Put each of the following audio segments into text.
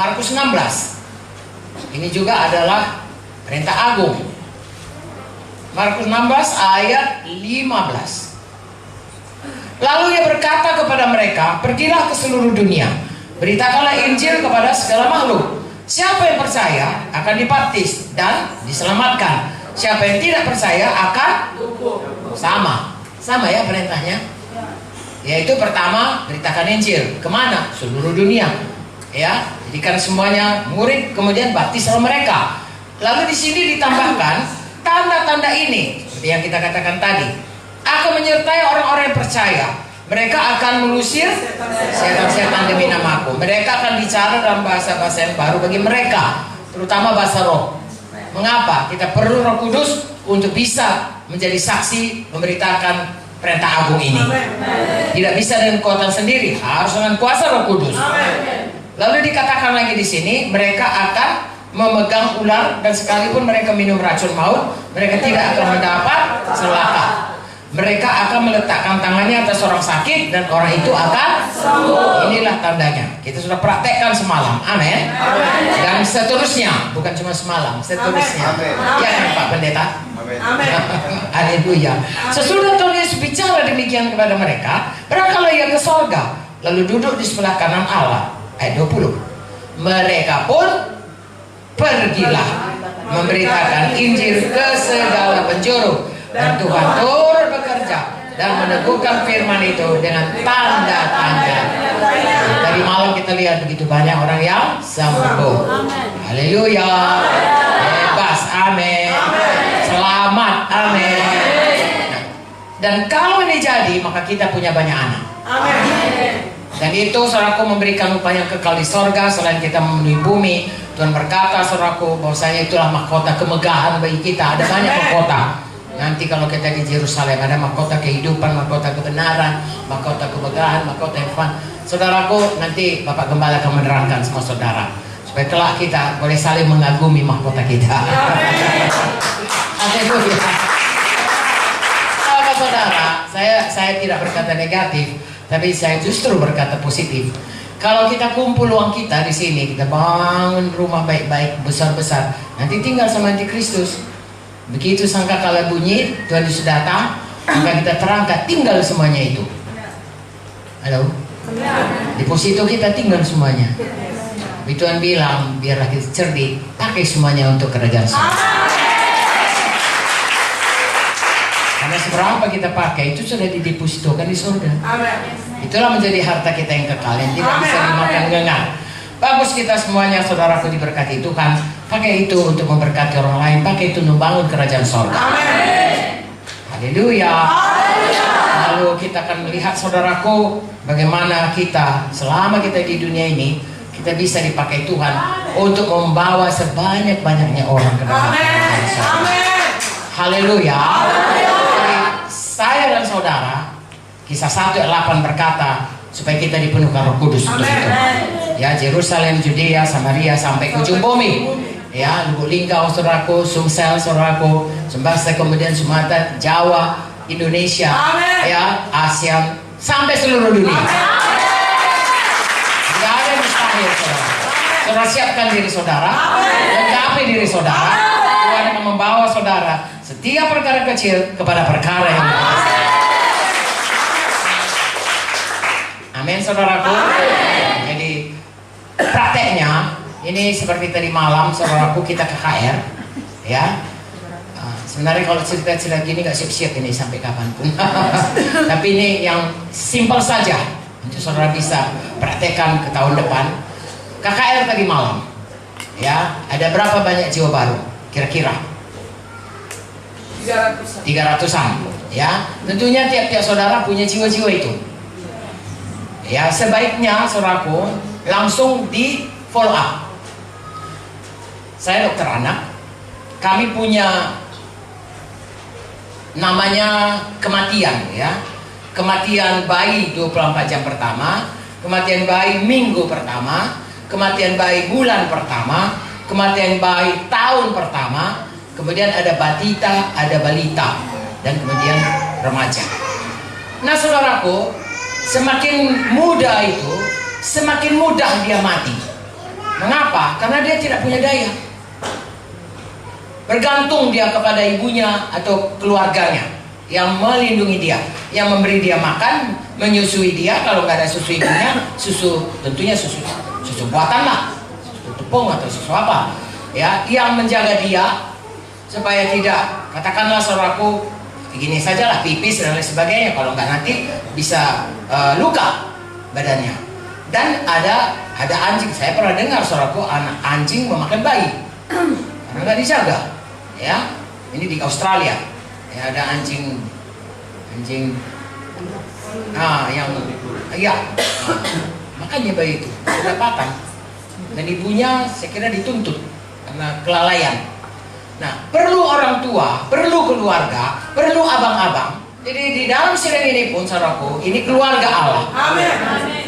Markus 16. Ini juga adalah perintah agung. Markus 16 ayat 15. Lalu ia berkata kepada mereka, pergilah ke seluruh dunia, beritakanlah Injil kepada segala makhluk. Siapa yang percaya akan dibaptis dan diselamatkan. Siapa yang tidak percaya akan sama ya perintahnya. Yaitu pertama, beritakan Injil kemana? Seluruh dunia. Ya, jadikan semuanya murid, kemudian baptislah mereka. Lalu di sini ditambahkan tanda-tanda ini, seperti yang kita katakan tadi, akan menyertai orang-orang yang percaya. Mereka akan mengusir setan-setan demi namaku. Mereka akan bicara dalam bahasa-bahasa yang baru bagi mereka, terutama bahasa roh. Mengapa? Kita perlu Roh Kudus untuk bisa menjadi saksi memberitakan perintah agung ini. Tidak bisa dengan kekuatan sendiri, harus dengan kuasa Roh Kudus. Lalu dikatakan lagi di sini, mereka akan memegang ular dan sekalipun mereka minum racun maut, mereka tidak akan mendapat celaka. Mereka akan meletakkan tangannya atas orang sakit dan orang itu akan sembuh. Inilah tandanya. Kita sudah praktekkan semalam. Amin. Dan seterusnya, bukan cuma semalam, seterusnya. Ya kan Pak Pendeta? Haleluya. Sesudah Tuhan Yesus bicara demikian kepada mereka, berangkatlah ia ke sorga, lalu duduk di sebelah kanan Allah. Ayat 20. Mereka pun pergilah memberitakan Injil ke segala penjuru, dan Tuhan turut bekerja dan meneguhkan firman itu dengan tanda-tanda. Tadi malam kita lihat begitu banyak orang yang sembuh. Haleluya. Bebas. Amin. Selamat. Amin. Dan kalau ini jadi, maka kita punya banyak anak. Amin. Dan itu saudaraku memberikan upah yang kekal di sorga. Selain kita memenuhi bumi, Tuhan berkata saudaraku bahwasanya itulah mahkota kemegahan bagi kita. Ada banyak mahkota. Nanti kalau kita di Yerusalem ada mahkota kehidupan, mahkota kebenaran, mahkota kemegahan, mahkota firman. Saudaraku, nanti Bapak Gembala akan menerangkan semua saudara supaya kelak kita boleh saling mengagumi mahkota kita. Haleluya. Saudara, saya tidak berkata negatif, tapi saya justru berkata positif. Kalau kita kumpul uang kita di sini, kita bangun rumah baik-baik, besar-besar, nanti tinggal sama Antikristus. Begitu sangkakala bunyi, Tuhan Yesus datang, maka kita terangkat, tinggal semuanya itu. Halo? Deposito kita tinggal semuanya. Tapi Tuhan bilang, biarlah kita cerdik, pakai semuanya untuk kerajaan surga. Karena seberapa kita pakai, itu sudah didepositokan di surga. Itulah menjadi harta kita yang kekal, yang tidak bisa dimakan gengar. Bagus kita semuanya, saudaraku diberkati Tuhan. Pakai itu untuk memberkati orang lain. Pakai itu membangun kerajaan sorga. Haleluya. Lalu kita akan melihat saudaraku, bagaimana kita selama kita di dunia ini, kita bisa dipakai Tuhan untuk membawa sebanyak-banyaknya orang ke dalam kerajaan sorga. Haleluya. Saya dan saudara, Kisah 1 ayat 8 berkata supaya kita dipenuhkan Roh Kudus untuk itu. Ya, Yerusalem, Judea, Samaria sampai ke ujung bumi. Ya, Lubuk Linggau saudaraku, Sumsel saudaraku, Sembasa, kemudian Sumatera, Jawa, Indonesia, ya, Asia, sampai seluruh dunia. Tidak ada yang mustahil, saudara. Saudara siapkan diri saudara, lengkapi diri saudara. Tuhan akan membawa saudara setiap perkara kecil kepada perkara yang besar. Amin, saudaraku. Jadi prakteknya ini seperti tadi malam, saudaraku, kita ke KR, ya. Sebenarnya kalau cerita-cerita gini gak siap-siap ini sampai kapanpun. Tapi ini yang simpel saja untuk saudara bisa praktekkan ke tahun depan. KKR tadi malam, ya. Ada berapa banyak jiwa baru? Kira-kira 300-an, ya. Tentunya tiap-tiap saudara punya jiwa-jiwa itu. Ya, sebaiknya saudaraku langsung di follow up. Saya dokter anak, kami punya namanya kematian, ya. Kematian bayi 24 jam pertama, kematian bayi minggu pertama, kematian bayi bulan pertama, kematian bayi tahun pertama, kemudian ada batita, ada balita, dan kemudian remaja. Nah, saudaraku, semakin muda itu, semakin mudah dia mati. Mengapa? Karena dia tidak punya daya. Bergantung dia kepada ibunya atau keluarganya yang melindungi dia, yang memberi dia makan, menyusui dia. Kalau nggak ada susu ibunya, susu tentunya susu buatan lah, susu tepung atau susu apa, ya, yang menjaga dia supaya tidak, katakanlah saudaraku, begini sajalah pipis dan lain sebagainya. Kalau nggak nanti bisa luka badannya. Dan ada anjing. Saya pernah dengar saudaraku, anak anjing memakan bayi karena nggak dijaga. Ya, ini di Australia. Ya, ada anjing, makanya bayi itu kedapatan. Dan ibunya saya kira dituntut karena kelalaian. Nah, perlu orang tua, perlu keluarga, perlu abang-abang. Jadi di dalam sidang ini pun, saudaraku, ini keluarga Allah. Amin.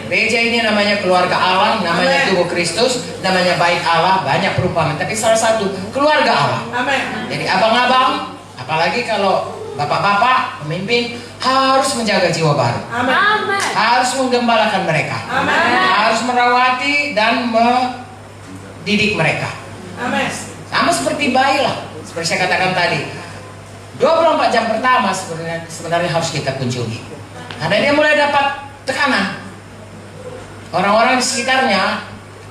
Gereja ini namanya keluarga Allah, namanya tubuh Kristus, namanya bait Allah, banyak perumpamaan. Tapi salah satu keluarga Allah. Amin. Jadi abang-abang, apalagi kalau bapak-bapak, pemimpin, harus menjaga jiwa baru. Amin. Harus menggembalakan mereka. Amin. Harus merawati dan mendidik mereka. Amin. Sama seperti bayi lah, seperti saya katakan tadi. 24 jam pertama sebenarnya harus kita kunjungi. Karena dia mulai dapat tekanan. Orang-orang di sekitarnya,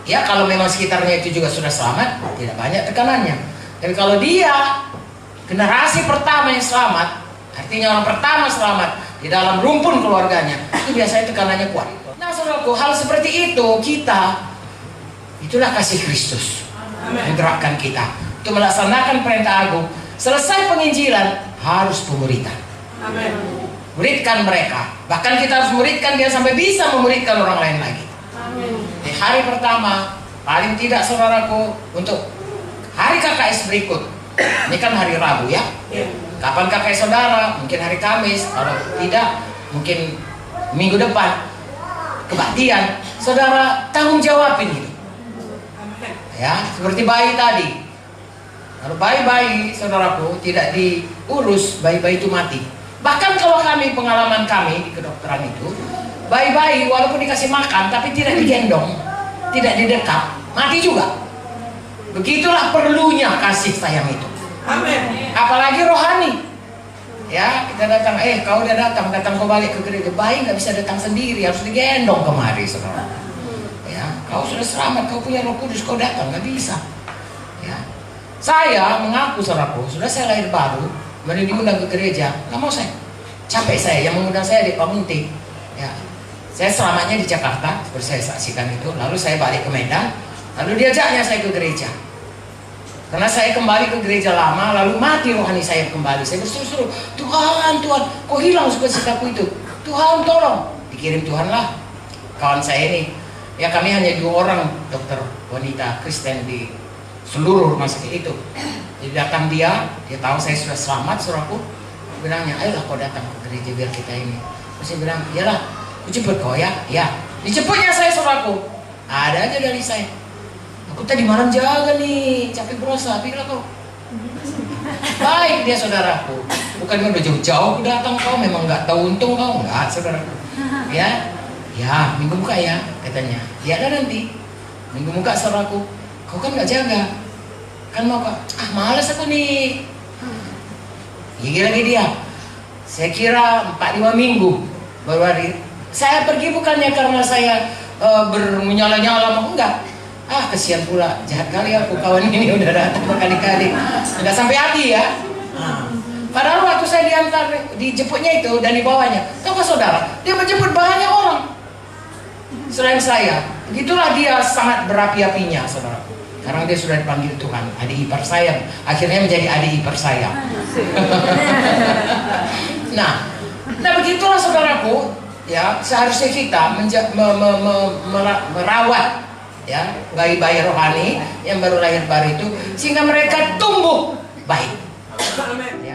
ya kalau memang sekitarnya itu juga sudah selamat, tidak banyak tekanannya. Tapi kalau dia generasi pertama yang selamat, artinya orang pertama selamat di dalam rumpun keluarganya, itu biasanya tekanannya kuat. Nah saudaraku, hal seperti itu itulah kasih Kristus menggerakkan kita untuk melaksanakan perintah agung. Selesai penginjilan, harus pemuritan. Amin. Muridkan mereka. Bahkan kita harus muridkan dia sampai bisa memuridkan orang lain lagi. Amin. Di hari pertama, paling tidak saudaraku, untuk hari KKS berikut. Ini kan hari Rabu ya. Kapan KKS saudara? Mungkin hari Kamis. Kalau tidak, mungkin minggu depan. Kebaktian. Saudara tanggung jawabin itu. Ya, seperti bayi tadi. Kalau bayi-bayi, saudaraku, tidak diurus, bayi-bayi itu mati. Bahkan kalau pengalaman kami di kedokteran itu, bayi-bayi walaupun dikasih makan, tapi tidak digendong, tidak didekat, mati juga. Begitulah perlunya kasih sayang itu. Amin. Apalagi rohani. Ya, kita datang, kau udah datang kau balik ke gereja. Bayi nggak bisa datang sendiri, harus digendong kemari, saudara. Ya, kau sudah selamat, kau punya Roh Kudus, kau datang, nggak bisa. Ya. Saya mengaku saudaraku, sudah saya lahir baru, kemudian diundang ke gereja, nggak mau saya. Capek saya, yang mengundang saya di Pamunti. Ya. Saya selamatnya di Jakarta, seperti saya saksikan itu. Lalu saya balik ke Medan, lalu diajaknya saya ke gereja. Karena saya kembali ke gereja lama, lalu mati rohani saya kembali. Saya berseru-seru, Tuhan, kok hilang sukacitaku itu? Tuhan tolong. Dikirim Tuhan lah kawan saya ini. Ya kami hanya 2 orang dokter wanita Kristen di seluruh rumah sakit itu. Jadi datang dia tahu saya sudah selamat, saudaraku. Bilangnya, ayolah kau datang ke gereja biar kita ini. Terus saya bilang, iyalah, aku jemput kau ya. Ya, dijemputnya saya, saudaraku. Ada aja dari saya. Aku tadi malam jaga nih, capek berasa, pikirlah kau. Baik dia saudaraku. Bukan udah jauh-jauh datang kau, memang nggak tahu untung kau, nggak saudaraku. Ya, minggu muka ya, katanya. Ya ada nanti. Minggu muka saudaraku. Kau kan nggak jaga, kan mau kok? Malas aku nih. Gigi lagi dia. Saya kira 4-5 minggu baru hari. Saya pergi bukannya karena saya bermenyala-nyala, enggak. Kesian pula, jahat kali aku, kawan ini udah datang berkali-kali, nggak sampai hati ya. Padahal waktu saya diantar, dijemputnya itu dan dibawanya, tahu gak saudara, dia menjemput banyak orang selain saya. Begitulah dia sangat berapi-apinya, saudara. Karena dia sudah dipanggil Tuhan, adik ipar saya, akhirnya menjadi adik ipar saya. Nah begitulah saudaraku, ya seharusnya kita merawat ya bayi-bayi rohani yang baru lahir baru itu, sehingga mereka tumbuh baik. Ya.